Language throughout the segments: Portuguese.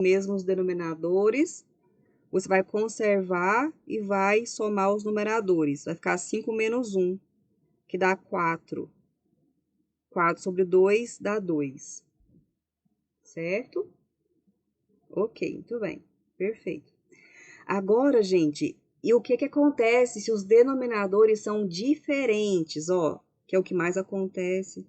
mesmos denominadores, você vai conservar e vai somar os numeradores. Vai ficar 5 menos 1, que dá 4. 4 sobre 2 dá 2. Certo? Ok, muito bem. Perfeito. Agora, gente, e o que que acontece se os denominadores são diferentes? Ó, que é o que mais acontece.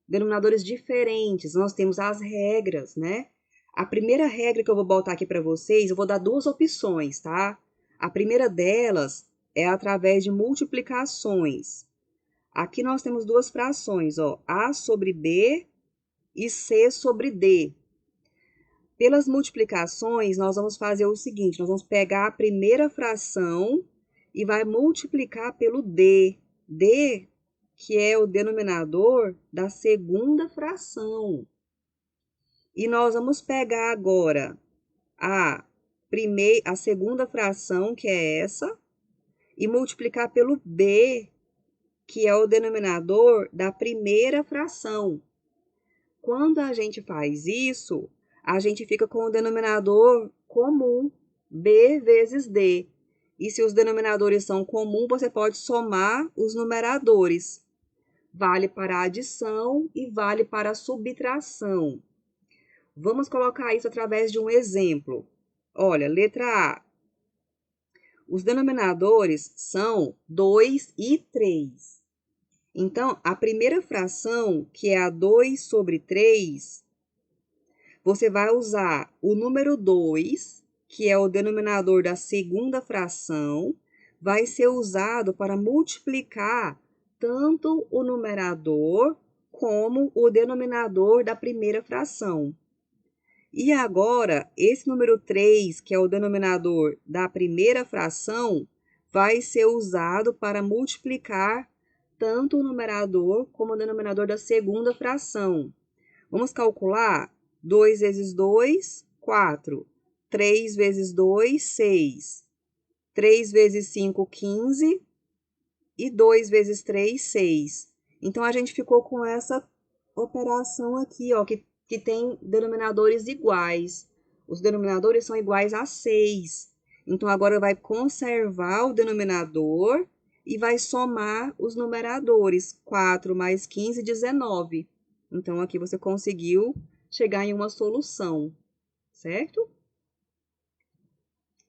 Denominadores diferentes, nós temos as regras, né? A primeira regra que eu vou botar aqui para vocês, eu vou dar duas opções, tá? A primeira delas é através de multiplicações. Aqui nós temos duas frações, ó, A sobre B e C sobre D. Pelas multiplicações, nós vamos fazer o seguinte, nós vamos pegar a primeira fração e vai multiplicar pelo D. D, que é o denominador da segunda fração. E nós vamos pegar agora a segunda fração, que é essa, e multiplicar pelo B, que é o denominador da primeira fração. Quando a gente faz isso, a gente fica com o denominador comum, B vezes D. E se os denominadores são comuns, você pode somar os numeradores. Vale para a adição e vale para a subtração. Vamos colocar isso através de um exemplo. Olha, letra A. Os denominadores são 2 e 3. Então, a primeira fração, que é a 2 sobre 3, você vai usar o número 2, que é o denominador da segunda fração, vai ser usado para multiplicar tanto o numerador como o denominador da primeira fração. E agora, esse número 3, que é o denominador da primeira fração, vai ser usado para multiplicar tanto o numerador como o denominador da segunda fração. Vamos calcular? 2 vezes 2, 4. 3 vezes 2, 6. 3 vezes 5, 15. E 2 vezes 3, 6. Então, a gente ficou com essa operação aqui, ó, que tem denominadores iguais. Os denominadores são iguais a 6. Então, agora vai conservar o denominador e vai somar os numeradores. 4 mais 15, 19. Então, aqui você conseguiu chegar em uma solução, certo?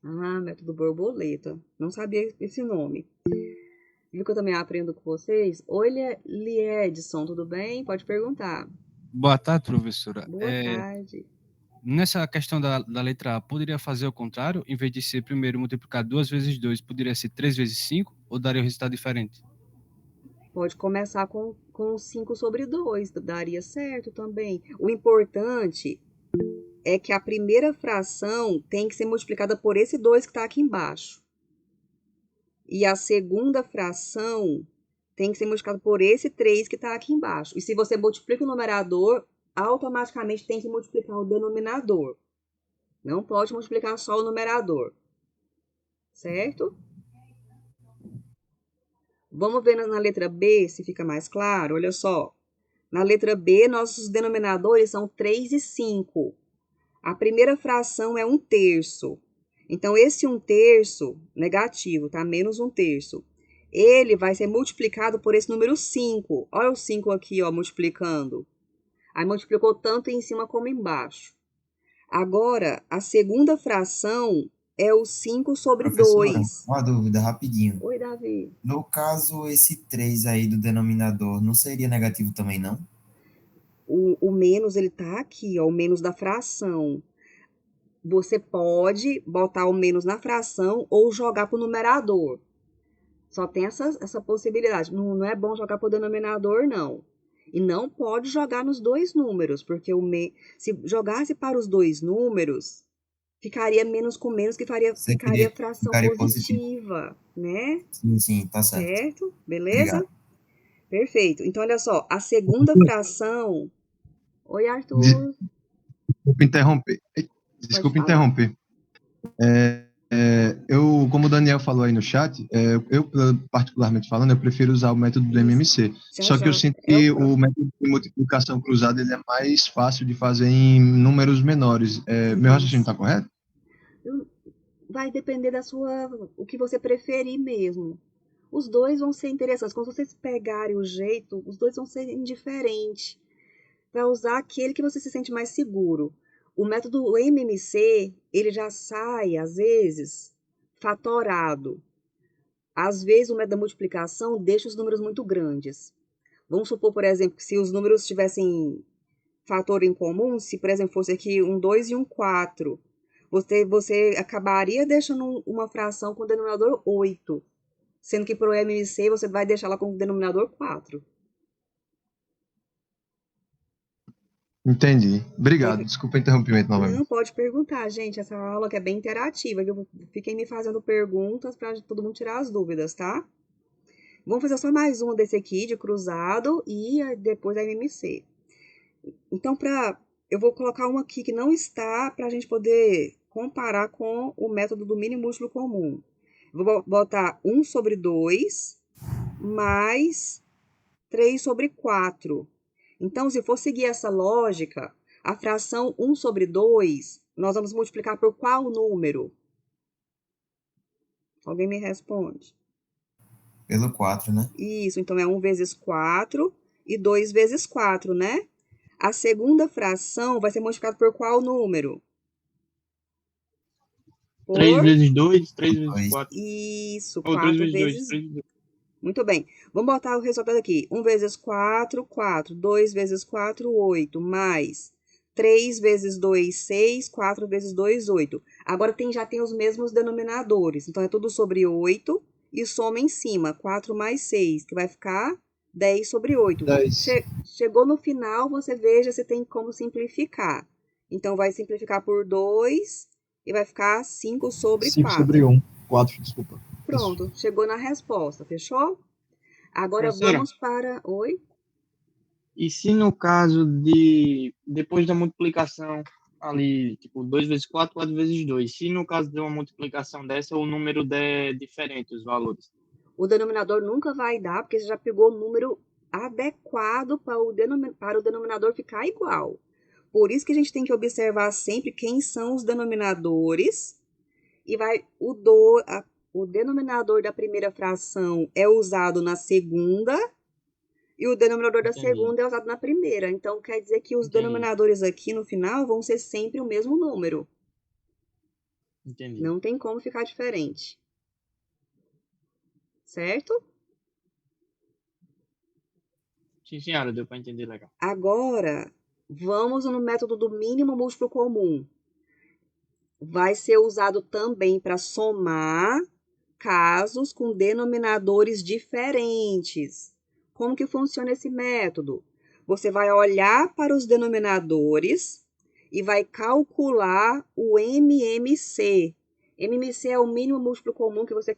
Ah, método borboleta. Não sabia esse nome. Viu que eu também aprendo com vocês? Oi, Liedson, tudo bem? Pode perguntar. Boa tarde, professora. Boa tarde. Nessa questão da letra A, poderia fazer o contrário? Em vez de ser primeiro multiplicar 2 vezes 2, poderia ser 3 vezes 5? Ou daria um resultado diferente? Pode começar com 5 sobre 2, daria certo também. O importante é que a primeira fração tem que ser multiplicada por esse 2 que está aqui embaixo. E a segunda fração tem que ser multiplicada por esse 3 que está aqui embaixo. E se você multiplica o numerador, automaticamente tem que multiplicar o denominador. Não pode multiplicar só o numerador. Certo? Vamos ver na letra B se fica mais claro. Olha só. Na letra B, nossos denominadores são 3 e 5. A primeira fração é 1/3. Então, esse 1/3 negativo, tá? Menos 1/3. Ele vai ser multiplicado por esse número 5. Olha o 5 aqui, ó, multiplicando. Aí multiplicou tanto em cima como embaixo. Agora, a segunda fração é o 5 sobre Professora, 2. uma dúvida rapidinho. Oi, Davi. No caso, esse 3 aí do denominador não seria negativo também, não? O menos, ele tá aqui, ó, o menos da fração. Você pode botar o menos na fração ou jogar pro numerador. Só tem essa possibilidade. Não é bom jogar pro denominador, não. E não pode jogar nos dois números, porque se jogasse para os dois números, ficaria menos com menos, que ficaria fração Ficaria positiva, né? Sim, tá certo. Certo? Beleza? Obrigado. Perfeito. Então, olha só, a segunda fração... Oi, Arthur. Desculpa interromper. Pode falar. Como o Daniel falou aí no chat, eu, particularmente falando, eu prefiro usar o método do MMC. Já, Só que eu já. sinto É o que próprio. o método de multiplicação cruzada ele é mais fácil de fazer em números menores. Meu raciocínio está correto? Vai depender da sua, o que você preferir mesmo. Os dois vão ser interessantes. Quando vocês pegarem o jeito, os dois vão ser indiferentes. Vai usar aquele que você se sente mais seguro. O método MMC, ele já sai, às vezes, fatorado. Às vezes, o método da multiplicação deixa os números muito grandes. Vamos supor, por exemplo, que se os números tivessem fator em comum, se, por exemplo, fosse aqui um 2 e um 4, você acabaria deixando uma fração com o denominador 8, sendo que para o MMC você vai deixar ela com o denominador 4. Entendi. Obrigado. Desculpa o interrompimento novamente. Não pode perguntar, gente. Essa aula que é bem interativa, viu? Fiquem me fazendo perguntas para todo mundo tirar as dúvidas, tá? Vamos fazer só mais uma desse aqui, de cruzado, e depois a MMC. Então, eu vou colocar uma aqui que não está para a gente poder comparar com o método do mínimo múltiplo comum. Vou botar 1 sobre 2 mais 3 sobre 4. Então, se for seguir essa lógica, a fração 1 sobre 2, nós vamos multiplicar por qual número? Alguém me responde. Pelo 4, né? Isso, então é 1 vezes 4 e 2 vezes 4, né? A segunda fração vai ser multiplicada por qual número? 3 Por vezes 2, 3 vezes Dois. 4. isso, Ou 3 4 vezes 2, vezes. 3 vezes 2. Muito bem. Vamos botar o resultado aqui. 1 vezes 4, 4. 2 vezes 4, 8. Mais 3 vezes 2, 6. 4 vezes 2, 8. Agora já tem os mesmos denominadores. Então, é tudo sobre 8 e soma em cima. 4 mais 6, que vai ficar 10 sobre 8. 10. Chegou no final, você veja se tem como simplificar. Então, vai simplificar por 2 e vai ficar 5 sobre 5 4. sobre 1. 4, desculpa. Pronto, chegou na resposta, fechou? Agora Professora? vamos para... Oi? E se no caso de, depois da multiplicação ali, tipo, 2 vezes 4, 4 vezes 2, se no caso de uma multiplicação dessa, o número der diferente, os valores? O denominador nunca vai dar, porque você já pegou o número adequado para o denominador ficar igual. Por isso que a gente tem que observar sempre quem são os denominadores. E o denominador da primeira fração é usado na segunda e o denominador da Entendi. segunda é usado na primeira. Então, quer dizer que os Entendi. denominadores aqui no final vão ser sempre o mesmo número. Entendi. Não tem como ficar diferente. Certo? Sim, senhora, deu para entender legal. Agora, vamos no método do mínimo múltiplo comum. Vai ser usado também para somar casos com denominadores diferentes. Como que funciona esse método? Você vai olhar para os denominadores e vai calcular o MMC. MMC é o mínimo múltiplo comum que você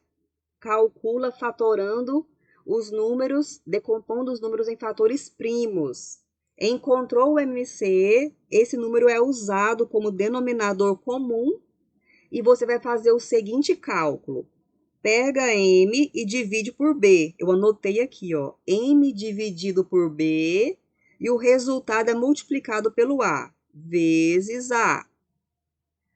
calcula fatorando os números, decompondo os números em fatores primos. Encontrou o MMC, esse número é usado como denominador comum e você vai fazer o seguinte cálculo. Pega M e divide por B. Eu anotei aqui, ó, M dividido por B e o resultado é multiplicado pelo A, vezes A.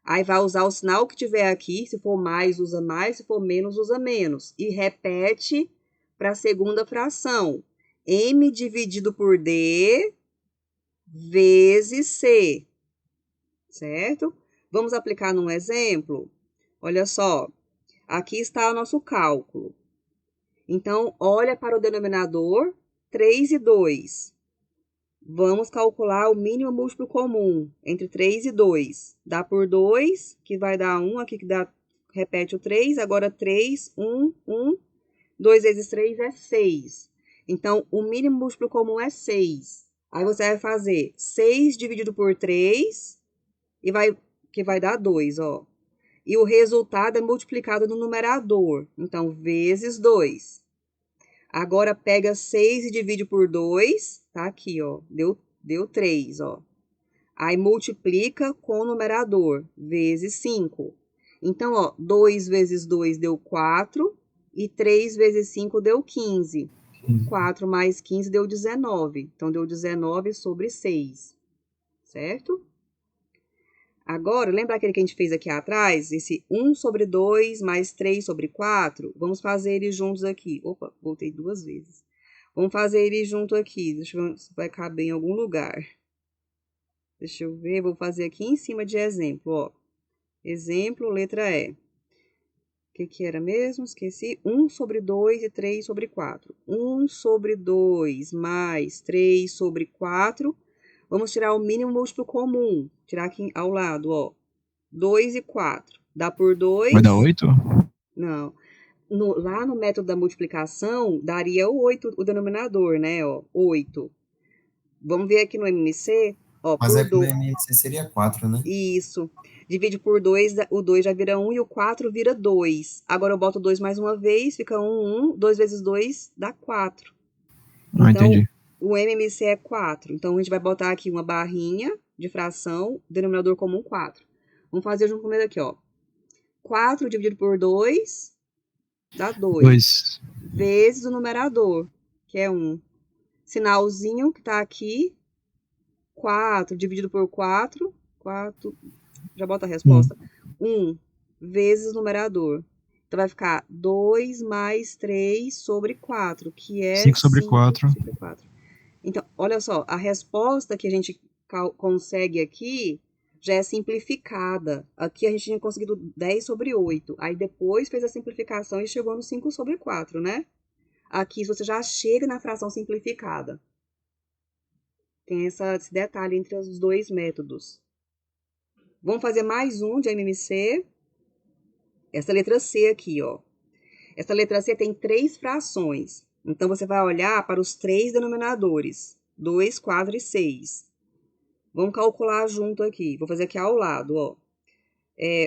Aí vai usar o sinal que tiver aqui, se for mais, usa mais, se for menos, usa menos. E repete para a segunda fração. M dividido por D vezes C, certo? Vamos aplicar num exemplo? Olha só, aqui está o nosso cálculo. Então, olha para o denominador, 3 e 2. Vamos calcular o mínimo múltiplo comum entre 3 e 2. Dá por 2, que vai dar 1, aqui que dá, repete o 3, agora 3, 1, 1. 2 vezes 3 é 6. Então, o mínimo múltiplo comum é 6. Aí você vai fazer 6 dividido por 3, que vai dar 2, ó. E o resultado é multiplicado no numerador. Então, vezes 2. Agora, pega 6 e divide por 2. Tá aqui, ó. Deu 3, ó. Aí, multiplica com o numerador. Vezes 5. Então, ó, 2 vezes 2 deu 4 e 3 vezes 5 deu 15. 4 mais 15 deu 19. Então, deu 19 sobre 6, certo? Agora, lembra aquele que a gente fez aqui atrás? Esse 1 sobre 2 mais 3 sobre 4? Vamos fazer eles juntos aqui. Opa, voltei 2 vezes. Vamos fazer eles junto aqui. Deixa eu ver se vai caber em algum lugar. Deixa eu ver, vou fazer aqui em cima de exemplo, ó. Exemplo, letra E. O que era mesmo? Esqueci. 1 sobre 2 e 3 sobre 4. 1 sobre 2 mais 3 sobre 4. Vamos tirar o mínimo múltiplo comum. Tirar aqui ao lado, ó. 2 e 4. Dá por 2. Vai dar 8? Não. Lá no método da multiplicação, daria o 8, o denominador, né? Ó, 8. Vamos ver aqui no MMC. Ó, Mas por aqui no 2. MMC seria 4, né? Isso. Divide por 2, o 2 já vira 1 e o 4 vira 2. Agora eu boto 2 mais uma vez, fica 1, 1. 2 vezes 2 dá 4. Ah, Então, entendi. o MMC é 4. Então, a gente vai botar aqui uma barrinha de fração, denominador comum 4. Vamos fazer junto comigo aqui, ó. 4 dividido por 2 dá 2. 2. Vezes o numerador, que é 1. Sinalzinho que tá aqui. 4 dividido por 4. 4. Já bota a resposta. 1 vezes o numerador. Então, vai ficar 2 mais 3 sobre 4, que é 5 sobre 5 4. sobre 4. Então, olha só, a resposta que a gente consegue aqui já é simplificada. Aqui a gente tinha conseguido 10 sobre 8. Aí depois fez a simplificação e chegou no 5 sobre 4, né? Aqui você já chega na fração simplificada. Tem esse detalhe entre os dois métodos. Vamos fazer mais um de MMC. Essa letra C aqui, ó. Essa letra C tem 3 frações. Então, você vai olhar para os 3 denominadores. 2, 4 e 6. Vamos calcular junto aqui. Vou fazer aqui ao lado, ó.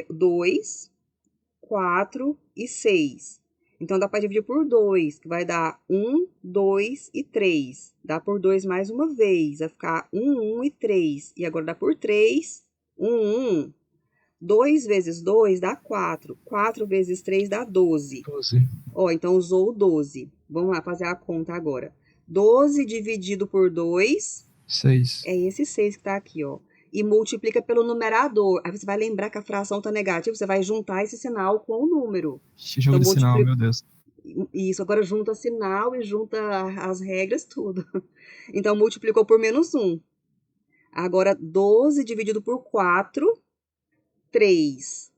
2, 4 e 6. Então, dá para dividir por 2, que vai dar 1, 2 e 3. Dá por 2 mais uma vez, vai ficar 1, 1 e 3. E agora dá por 3, 1, 1. 2 vezes 2 dá 4. 4 vezes 3 dá 12. 12. Ó, então usou o 12. Vamos lá fazer a conta agora. 12 dividido por 2 6. é esse 6 que tá aqui, ó. E multiplica pelo numerador. Aí você vai lembrar que a fração tá negativa, você vai juntar esse sinal com o número. Que jogo Então, de sinal, meu Deus. Isso, agora junta sinal e junta as regras, tudo. Então, multiplicou por menos 1. Agora, 12 dividido por 4, 3.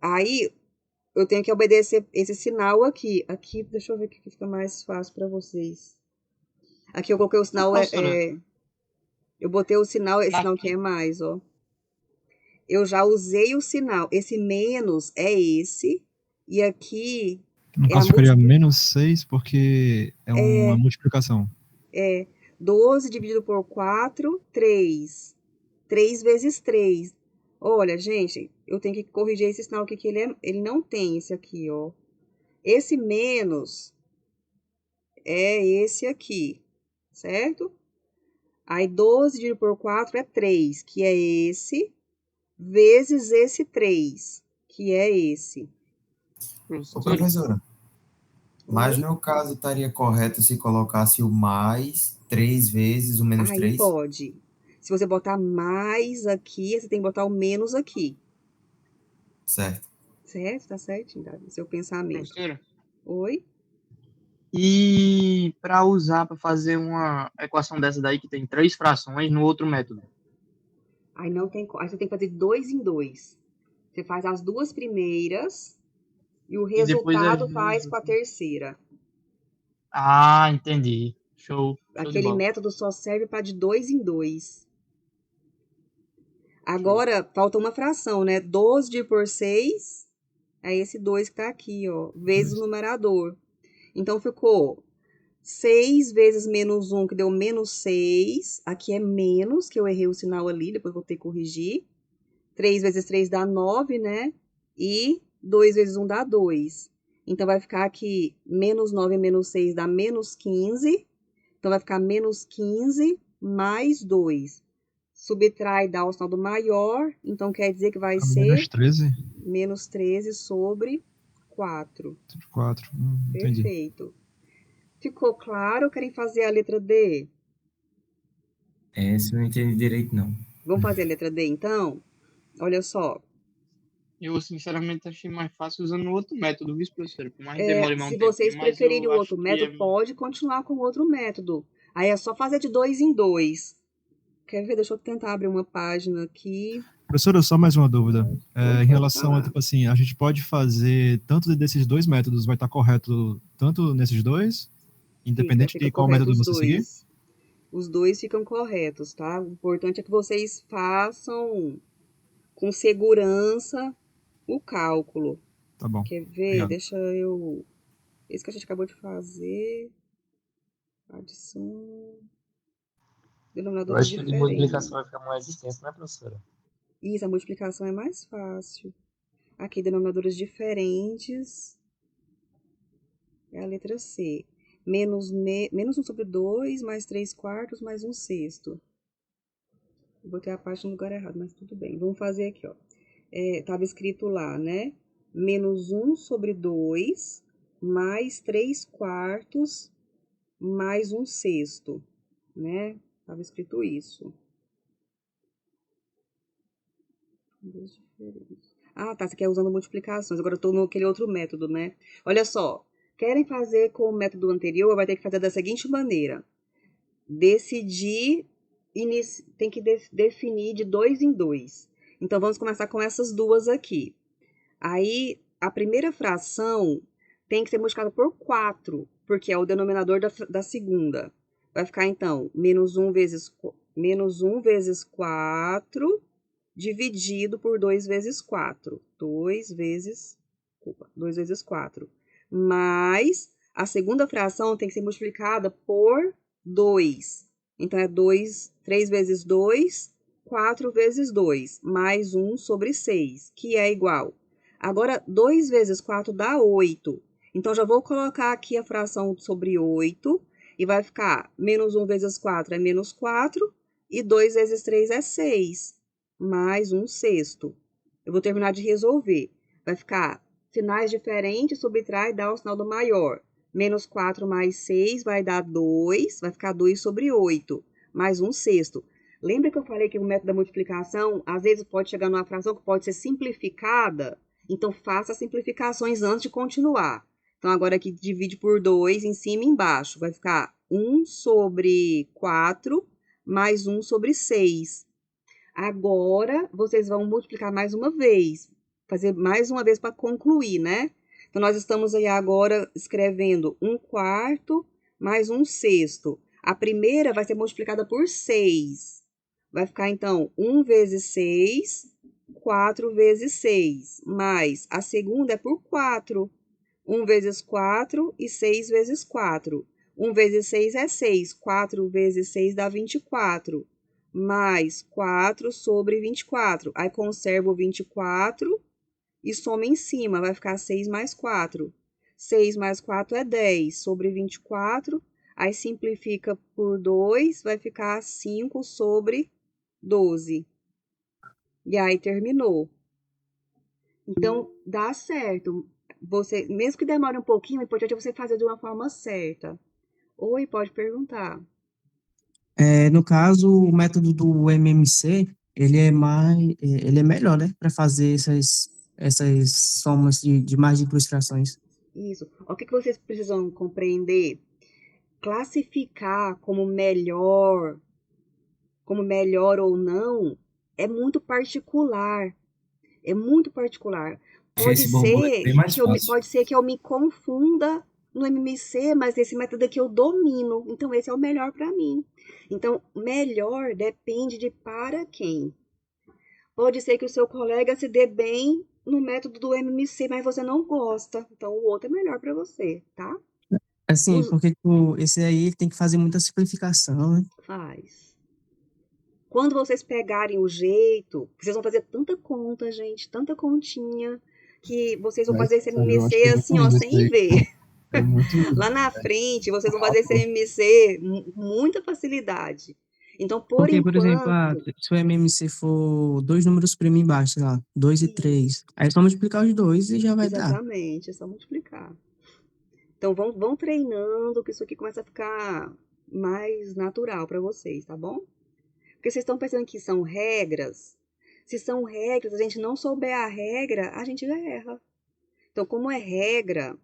Aí, eu tenho que obedecer esse sinal aqui. Aqui, deixa eu ver o que fica mais fácil para vocês. Aqui eu coloquei o sinal, eu botei o sinal, esse sinal que é mais, ó. Eu já usei o sinal. Esse menos é esse. E aqui No é a caso, ficaria multiplicação. menos 6 porque é uma multiplicação. 12 dividido por 4, 3. 3 vezes 3. Olha, gente, eu tenho que corrigir esse sinal aqui, que ele não tem esse aqui, ó. Esse menos é esse aqui, certo? Aí, 12 dividido por 4 é 3, que é esse, vezes esse 3, que é esse. Ô, professora, mas no caso estaria correto se colocasse o mais 3 vezes o menos Aí 3? pode. Se você botar mais aqui, você tem que botar o menos aqui. Certo. Certo? Tá certinho, Davi? Seu pensamento. Professora, Oi? e para usar para fazer uma equação dessa daí que tem 3 frações no outro método? Aí não tem. Aí você tem que fazer de 2 em 2. Você faz as 2 primeiras e o E depois as resultado duas faz com a últimas. terceira. Ah, entendi. Show de Aquele bola. método só serve para de 2 em 2. Agora, falta uma fração, né? 12 dividido por 6 é esse 2 que tá aqui, ó. Vezes o numerador. Então, ficou 6 vezes menos 1, que deu menos 6. Aqui é menos, que eu errei o sinal ali, depois vou ter que corrigir. 3 vezes 3 dá 9, né? E 2 vezes 1 dá 2. Então, vai ficar aqui, menos 9 menos 6 dá menos 15. Então, vai ficar menos 15 mais 2. subtrai e dá o sinal do maior, então quer dizer que vai A menos ser 13 menos 13 sobre 4. sobre 4. Entendi. Perfeito. Ficou claro? Querem fazer a letra D? Essa eu não entendi direito, não. Vamos fazer a letra D, então? Olha só. Eu, sinceramente, achei mais fácil usando o outro método, viu, professor? Por mais que demore mais Se um vocês tempinho, mas preferirem eu o acho outro que método, pode continuar com o outro método. Aí é só fazer de 2 em 2. Quer ver? Deixa eu tentar abrir uma página aqui. Professora, só mais uma dúvida. Em Pode relação a, falar. tipo assim, a gente pode fazer tanto desses dois métodos, vai estar correto tanto nesses dois, independente Fica de qual correto método os você seguir? dois. Os dois ficam corretos, tá? O importante é que vocês façam com segurança o cálculo. Tá bom. Quer ver? Obrigado. Deixa eu... Esse que a gente acabou de fazer. Adição. Eu Denominadores acho que o de multiplicação diferentes. vai ficar mais extenso, né, professora? Isso, a multiplicação é mais fácil. Aqui, denominadores diferentes. É a letra C. Menos 1 sobre 2, mais 3 quartos, mais 1 sexto. Eu botei a parte no lugar errado, mas tudo bem. Vamos fazer aqui, ó. Tava escrito lá, né? Menos 1 sobre 2, mais 3 quartos, mais 1 sexto, né? Tava escrito isso. Ah, tá, você quer usando multiplicações. Agora eu tô naquele outro método, né? Olha só, querem fazer com o método anterior, vai ter que fazer da seguinte maneira. Decidir, tem que definir de 2 em 2. Então, vamos começar com essas duas aqui. Aí, a primeira fração tem que ser multiplicada por 4, porque é o denominador da segunda. Vai ficar, então, menos 1 vezes 4... dividido por 2 vezes 4. 2 vezes 4. Mas a segunda fração tem que ser multiplicada por 2. Então, é 3 vezes 2, 4 vezes 2, mais 1 sobre 6, que é igual. Agora, 2 vezes 4 dá 8. Então, já vou colocar aqui a fração sobre 8, e vai ficar menos 1 vezes 4 é menos 4, e 2 vezes 3 é 6. Mais 1 sexto. Eu vou terminar de resolver. Vai ficar sinais diferentes, subtrai e dá o sinal do maior. Menos 4 mais 6 vai dar 2, vai ficar 2 sobre 8, mais 1 sexto. Lembra que eu falei que o método da multiplicação, às vezes, pode chegar numa fração que pode ser simplificada? Então, faça as simplificações antes de continuar. Então, agora aqui, divide por 2 em cima e embaixo. Vai ficar 1 sobre 4, mais 1 sobre 6. Agora, vocês vão multiplicar mais uma vez. Fazer mais uma vez para concluir, né? Então, nós estamos aí agora escrevendo 1 quarto mais 1 sexto. A primeira vai ser multiplicada por 6. Vai ficar, então, 1 vezes 6, 4 vezes 6. Mais a segunda é por 4. 1 vezes 4 e 6 vezes 4. 1 vezes 6 é 6. 4 vezes 6 dá 24. Mais 4 sobre 24. Aí, conserva o 24 e soma em cima. Vai ficar 6 mais 4. 6 mais 4 é 10 sobre 24. Aí, simplifica por 2, vai ficar 5 sobre 12. E aí, terminou. Então, dá certo. Você, mesmo que demore um pouquinho, o importante é você fazer de uma forma certa. Oi, pode perguntar. No caso, o método do MMC, ele é melhor, né, para fazer essas somas de margem de frações. Isso. O que vocês precisam compreender? Classificar como melhor ou não, é muito particular. É muito particular. Esse borboleta é bem mais fácil. Pode ser que eu me confunda no MMC, mas esse método aqui eu domino. Então, esse é o melhor para mim. Então, melhor depende de para quem. Pode ser que o seu colega se dê bem no método do MMC, mas você não gosta. Então, o outro é melhor para você, tá? Assim, porque esse aí tem que fazer muita simplificação, né? Faz. Quando vocês pegarem o jeito, vocês vão fazer tanta conta, gente, tanta continha, que vocês vão fazer esse MMC assim, ó, sem ver. Lá na frente, vocês vão fazer esse MMC com muita facilidade. Então, por Porque, por exemplo, enquanto, se o MMC for dois números primos embaixo, sei lá, 2 e 3, aí é só multiplicar os dois e já vai dar. exatamente, é só multiplicar. Então, vão treinando, que isso aqui começa a ficar mais natural para vocês, tá bom? Porque vocês estão pensando que são regras. Se são regras, a gente não souber a regra, a gente já erra. Então, como é regra,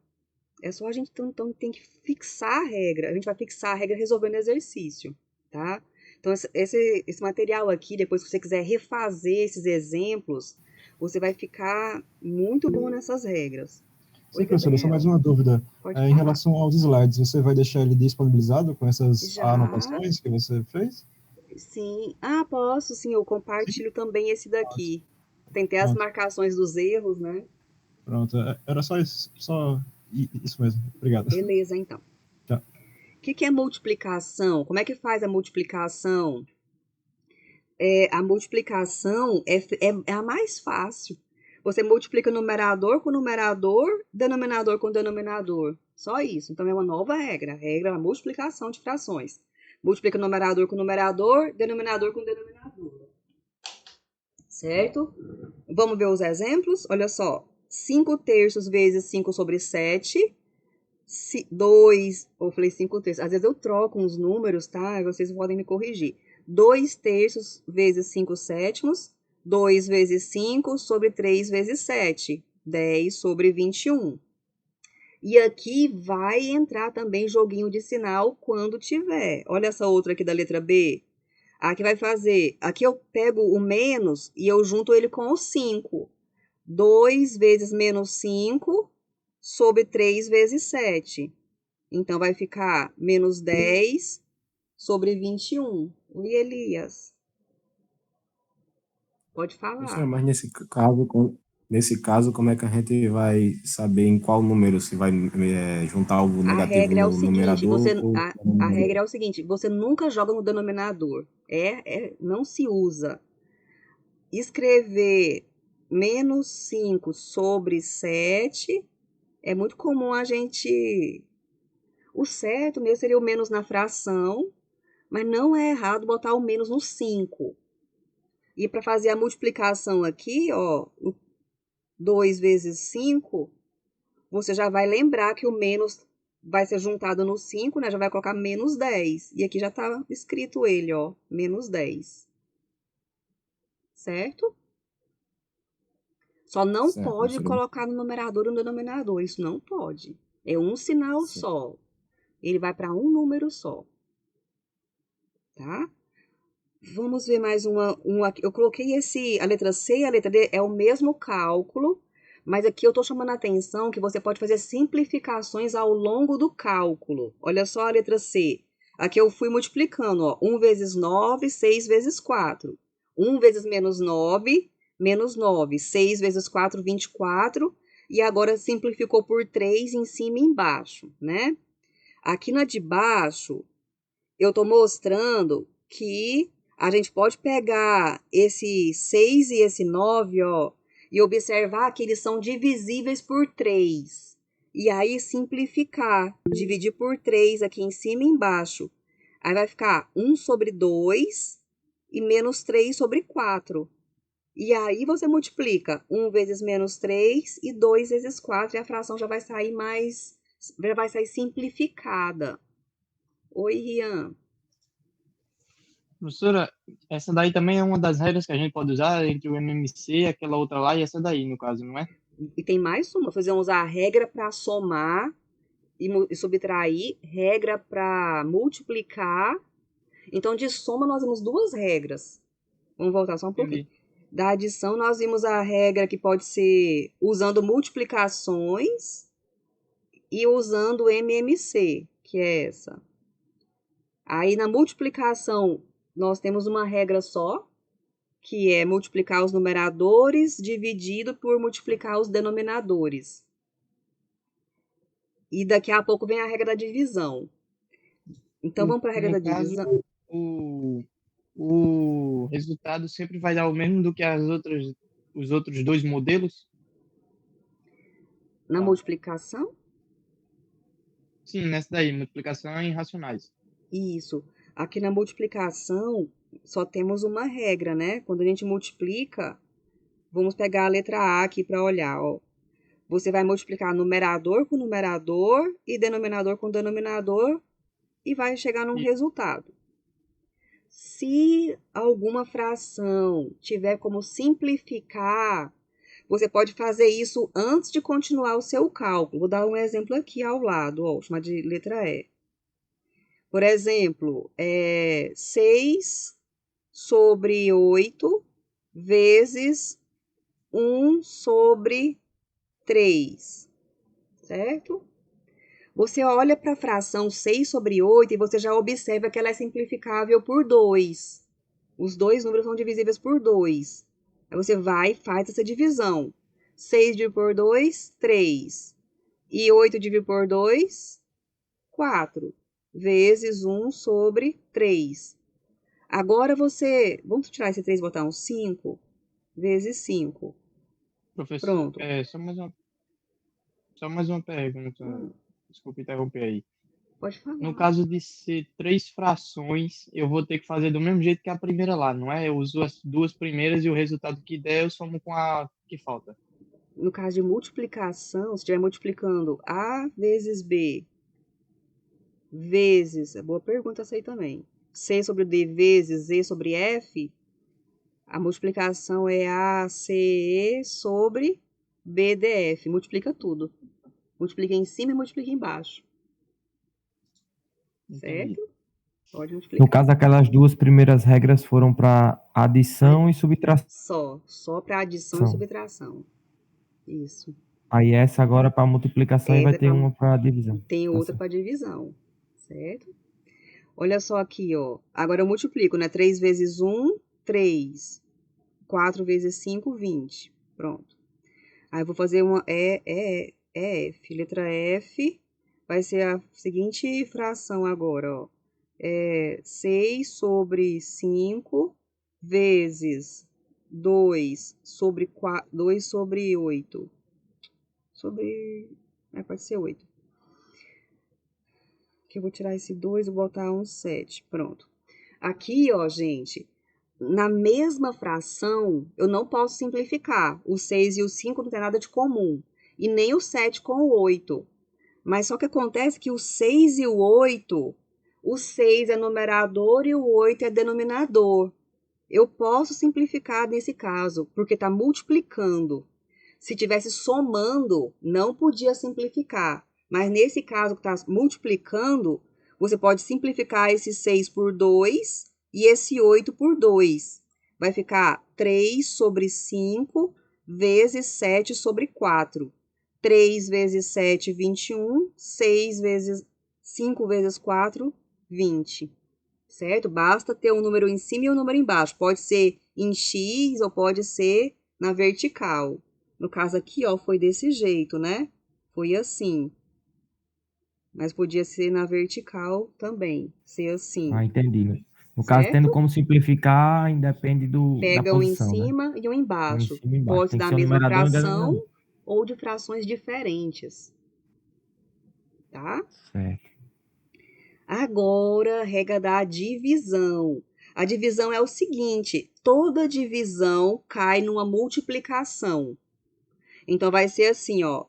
é só a gente então tem que fixar a regra. A gente vai fixar a regra resolvendo exercício, tá? Então, esse material aqui, depois que você quiser refazer esses exemplos, você vai ficar muito bom nessas regras. Sim, Oi, professora, só mais Gabriel. uma dúvida. Pode Em falar. relação aos slides, você vai deixar ele disponibilizado com essas Já, anotações que você fez? sim. Ah, posso, sim. Eu Sim, compartilho também esse daqui. Tem até as pronto, marcações dos erros, né? pronto. Era só isso, isso mesmo. Obrigado. Beleza, então. Tchau. O que é multiplicação? Como é que faz a multiplicação? A multiplicação é a mais fácil. Você multiplica numerador com numerador, denominador com denominador. Só isso. Então, é uma nova regra. A regra da multiplicação de frações. Multiplica numerador com numerador, denominador com denominador. Certo? Vamos ver os exemplos? Olha só. 5 terços vezes 5 sobre 7. 2, eu falei 5 terços. Às vezes eu troco uns números, tá? Vocês podem me corrigir. 2 terços vezes 5 sétimos. 2 vezes 5 sobre 3 vezes 7. 10 sobre 21. E aqui vai entrar também joguinho de sinal quando tiver. Olha essa outra aqui da letra B. Aqui vai fazer... Aqui eu pego o menos e eu junto ele com o 5. 2 vezes menos 5 sobre 3 vezes 7. Então, vai ficar menos 10 sobre 21. E Elias? Pode Professora, falar. mas nesse caso, como é que a gente vai saber em qual número se vai juntar o A negativo regra é o no seguinte, numerador ou no a regra numerador? é o seguinte, você nunca joga no denominador. Não se usa. Escrever menos 5 sobre 7 é muito comum a gente... O certo mesmo seria o menos na fração, mas não é errado botar o menos no 5. E para fazer a multiplicação aqui, ó, 2 vezes 5, você já vai lembrar que o menos vai ser juntado no 5, né? Já vai colocar menos 10. E aqui já tá escrito ele, ó, menos 10. Certo? Só não Certo, pode professora. colocar no numerador e no denominador. Isso não pode. É um sinal Certo. só. Ele vai para um número só. Tá? Vamos ver mais uma. Eu coloquei a letra C e a letra D é o mesmo cálculo, mas aqui eu estou chamando a atenção que você pode fazer simplificações ao longo do cálculo. Olha só a letra C. Aqui eu fui multiplicando, ó. 1 vezes 9, 6 vezes 4. 1 vezes menos 9, menos 9. 6 vezes 4, 24. E agora simplificou por 3 em cima e embaixo, né? Aqui na de baixo, eu estou mostrando que a gente pode pegar esse 6 e esse 9, ó, e observar que eles são divisíveis por 3. E aí simplificar, dividir por 3 aqui em cima e embaixo. Aí vai ficar 1 sobre 2 e menos 3 sobre 4. E aí você multiplica 1 vezes menos 3 e 2 vezes 4, e a fração já vai sair simplificada. Oi, Rian. Professora, essa daí também é uma das regras que a gente pode usar entre o MMC, aquela outra lá e essa daí, no caso, não é? E tem mais uma. Vocês vão usar a regra para somar e subtrair, regra para multiplicar. Então, de soma, nós vimos duas regras. Vamos voltar só um pouquinho. Entendi. Da adição, nós vimos a regra que pode ser usando multiplicações e usando o MMC, que é essa. Aí, na multiplicação, nós temos uma regra só, que é multiplicar os numeradores dividido por multiplicar os denominadores. E daqui a pouco vem a regra da divisão. Então, vamos para a regra da No caso, divisão. o resultado sempre vai dar o mesmo do que os outros dois modelos? Na Tá. multiplicação? Sim, nessa daí, multiplicação em racionais. Isso. Aqui na multiplicação, só temos uma regra, né? Quando a gente multiplica, vamos pegar a letra A aqui para olhar, ó. Você vai multiplicar numerador com numerador e denominador com denominador e vai chegar num resultado. Se alguma fração tiver como simplificar, você pode fazer isso antes de continuar o seu cálculo. Vou dar um exemplo aqui ao lado, ó, vou chamar de letra E. Por exemplo, 6 sobre 8 vezes 1 sobre 3, certo? Você olha para a fração 6 sobre 8 e você já observa que ela é simplificável por 2. Os dois números são divisíveis por 2. Aí você vai e faz essa divisão. 6 dividido por 2, 3. E 8 dividido por 2, 4. Vezes 1 sobre 3. Agora você... Vamos tirar esse 3 e botar um 5? Vezes 5. Professor, Pronto. Só mais uma pergunta. Desculpa interromper aí. Pode falar. No caso de ser 3 frações, eu vou ter que fazer do mesmo jeito que a primeira lá, não é? Eu uso as 2 primeiras e o resultado que der eu somo com a que falta. No caso de multiplicação, se estiver multiplicando A vezes B vezes... Boa pergunta essa aí também. C sobre D vezes Z sobre F, a multiplicação é ACE sobre BDF. Multiplica tudo. Multiplica em cima e multiplica embaixo. Entendi. Certo? Pode multiplicar. No caso, aquelas 2 primeiras regras foram para adição e subtração. Só para adição e subtração. Isso. Aí essa agora para multiplicação e vai ter uma para divisão. Tem outra para divisão, certo? Olha só aqui, ó. Agora eu multiplico, né? 3 vezes 1, 3. 4 vezes 5, 20. Pronto. Aí eu vou fazer uma F. Letra F vai ser a seguinte fração agora, ó. 6 sobre 5 vezes 2 sobre 8. Pode ser 8. Aqui eu vou tirar esse 2 e botar um 7. Pronto. Aqui, ó, gente, na mesma fração, eu não posso simplificar. O 6 e o 5 não tem nada de comum. E nem o 7 com o 8. Mas só que acontece que o 6 e o 8, o 6 é numerador e o 8 é denominador. Eu posso simplificar nesse caso, porque está multiplicando. Se tivesse somando, não podia simplificar. Mas nesse caso que está multiplicando, você pode simplificar esse 6 por 2 e esse 8 por 2. Vai ficar 3 sobre 5 vezes 7 sobre 4. 3 vezes 7, 21. 5 vezes 4, 20. Certo? Basta ter um número em cima e um número embaixo. Pode ser em X ou pode ser na vertical. No caso aqui, ó, foi desse jeito, né? Foi assim. Mas podia ser na vertical também. Ser assim. Ah, entendi. No caso, tendo como simplificar, independe da Pega um em posição, né? cima e um embaixo. Um em cima e embaixo. Pode Tem que dar ser a um mesma numerador e fração ou de frações diferentes. Tá? Certo. Agora, regra da divisão. A divisão é o seguinte: toda divisão cai numa multiplicação. Então, vai ser assim, ó.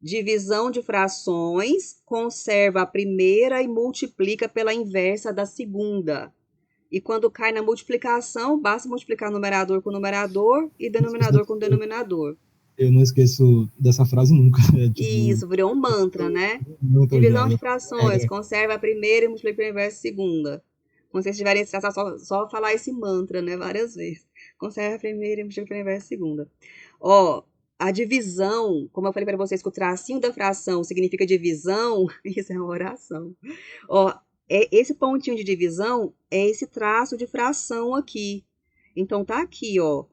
Divisão de frações, conserva a primeira e multiplica pela inversa da segunda. E quando cai na multiplicação, basta multiplicar numerador com numerador e denominador com denominador. Eu não esqueço dessa frase nunca. Isso, virou um mantra, né? Divisão de frações, conserva a primeira e multiplica pela inversa da segunda. Quando vocês estiverem estressados, só falar esse mantra, né? Várias vezes. Conserva a primeira e multiplica pela inversa da segunda. Ó, a divisão, como eu falei para vocês que o tracinho da fração significa divisão, isso é uma oração. Ó, esse pontinho de divisão é esse traço de fração aqui. Então, tá aqui, ó.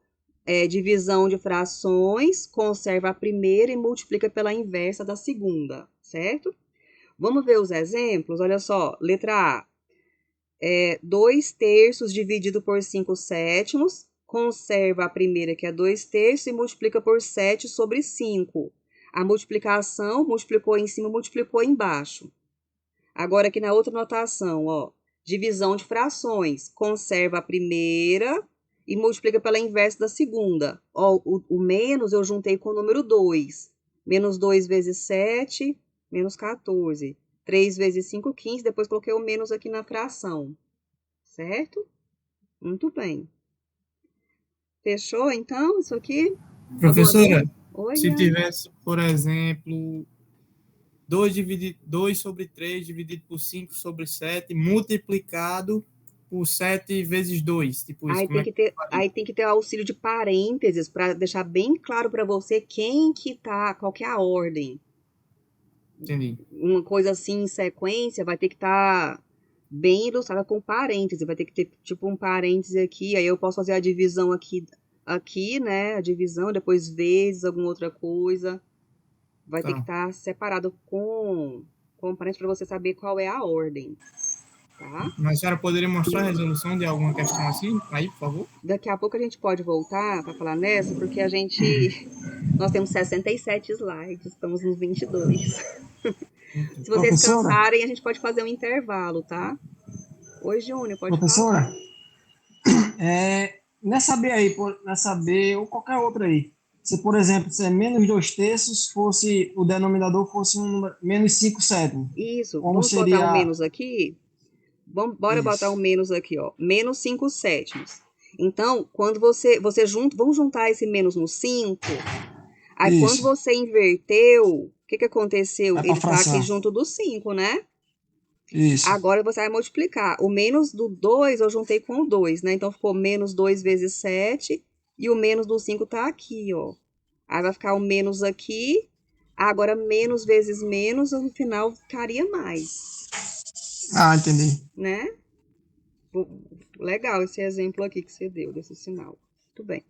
Divisão de frações, conserva a primeira e multiplica pela inversa da segunda, certo? Vamos ver os exemplos? Olha só, letra A. 2 terços dividido por 5 sétimos, conserva a primeira, que é 2 terços, e multiplica por 7 sobre 5. A multiplicação, multiplicou em cima, multiplicou embaixo. Agora, aqui na outra notação, ó. Divisão de frações. Conserva a primeira e multiplica pela inversa da segunda. Ó, o menos eu juntei com o número 2. Menos 2 vezes 7, menos 14. 3 vezes 5, 15. Depois coloquei o menos aqui na fração. Certo? Muito bem. Fechou, então, isso aqui? Professora, Oi, se Ian. tivesse, por exemplo, 2 sobre 3 dividido por 5 sobre 7, multiplicado por 7 vezes 2. Tipo isso, Aí tem que ter auxílio de parênteses para deixar bem claro para você qual que é a ordem. Entendi. Uma coisa assim em sequência vai ter que estar bem ilustrada com parênteses. Vai ter que ter tipo um parêntese aqui. Aí eu posso fazer a divisão aqui, né? A divisão, depois vezes alguma outra coisa. Vai ter que estar separado com parênteses para você saber qual é a ordem. Tá? Mas a senhora poderia mostrar a resolução de alguma questão assim? Aí, por favor. Daqui a pouco a gente pode voltar para falar nessa, porque nós temos 67 slides, estamos nos 22. Se vocês cansarem, a gente pode fazer um intervalo, tá? Oi, Júnior, pode falar. Professora, nessa B ou qualquer outra aí, se, por exemplo, se é menos 2/3, o denominador fosse um número, menos 5/7. Isso, como vamos seria... botar um menos aqui? Bora botar um menos aqui, ó. Menos 5/7. Então, quando você junta, vamos juntar esse menos no 5. Aí, quando você inverteu, o que aconteceu? Ele tá aqui junto do 5, né? Isso. Agora você vai multiplicar. O menos do 2 eu juntei com o 2, né? Então, ficou menos 2 vezes 7. E o menos do 5 tá aqui, ó. Aí vai ficar o menos aqui. Agora, menos vezes menos, no final ficaria mais. Ah, entendi. Né? Legal esse exemplo aqui que você deu, desse sinal. Muito bem.